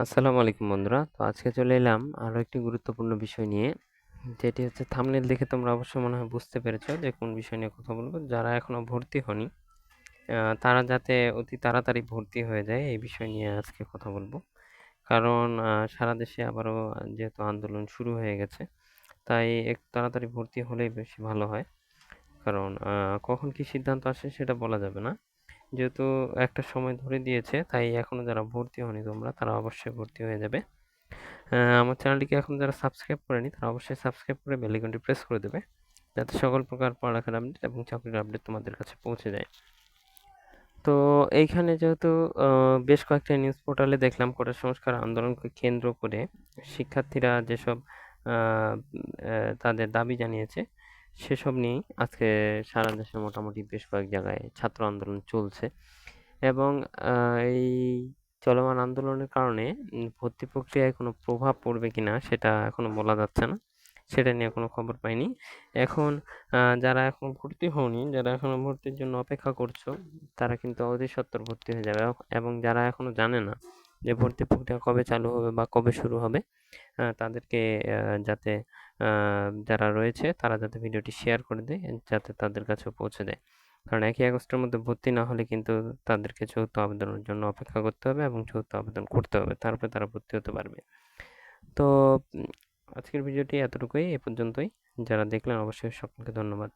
আসসালামু আলাইকুম বন্ধুরা। তো আজকে চলে এলাম আরো একটি গুরুত্বপূর্ণ বিষয় নিয়ে। যেটি হচ্ছে থাম্বনেল দেখে তোমরা অবশ্যই মনে হয় বুঝতে পেরেছো যে কোন বিষয় নিয়ে কথা বলবো। যারা এখনো ভর্তি হয়নি তারা যাতে অতি তাড়াতাড়ি ভর্তি হয়ে যায় এই বিষয় নিয়ে আজকে কথা বলবো। কারণ সারা দেশে আবারও যেহেতু আন্দোলন শুরু হয়ে গেছে, তাই একটু তাড়াতাড়ি ভর্তি হলেই বেশি ভালো হয়। কারণ কখন কি সিদ্ধান্ত আসে সেটা বলা যাবে না। যেহেতু একটা সময় ধরে দিয়েছে, তাই এখনো যারা ভর্তি হয়নি তোমরা তারা অবশ্যই ভর্তি হয়ে যাবে। আমার চ্যানেলটিকে এখন যারা সাবস্ক্রাইব করেনি তারা অবশ্যই সাবস্ক্রাইব করে বেল আইকনটি প্রেস করে দেবে, যাতে সকল প্রকার পড়ালেখার আপডেট এবং চাকরির আপডেট তোমাদের কাছে পৌঁছে যায়। তো এইখানে যেহেতু বেশ কয়েকটা নিউজ পোর্টালে দেখলাম কোটা সংস্কার আন্দোলনকে কেন্দ্র করে শিক্ষার্থীরা যেসব তাদের দাবি জানিয়েছে, সেসব নিয়েই আজকে সারা দেশে মোটামুটি বেশ কয়েক জায়গায় ছাত্র আন্দোলন চলছে। এবং এই চলমান আন্দোলনের কারণে ভর্তি প্রক্রিয়ায় কোনো প্রভাব পড়বে কিনা সেটা এখনো বলা যাচ্ছে না। সেটা নিয়ে কোনো খবর পাইনি। এখন যারা এখনো ভর্তি হওনি, যারা এখনো ভর্তির জন্য অপেক্ষা করছো, তারা কিন্তু অতি সত্বর ভর্তি হয়ে যাবে। এবং যারা এখনো জানে না যে ভর্তি প্রক্রিয়া কবে চালু হবে বা কবে শুরু হবে, তাদেরকে যাতে যারা রয়েছে তারা যাতে ভিডিওটি শেয়ার করে দেয়, যাতে তাদের কাছেও পৌঁছে দেয়। কারণ ১ই আগস্টের মধ্যে ভর্তি না হলে কিন্তু তাদেরকে চৌথ আবেদনের জন্য অপেক্ষা করতে হবে এবং চৌথ আবেদন করতে হবে। তারপরে তারা ভর্তি হতে পারবে। তো আজকের ভিডিওটি এতটুকুই, এ পর্যন্তই। যারা দেখলেন অবশ্যই সকলকে ধন্যবাদ।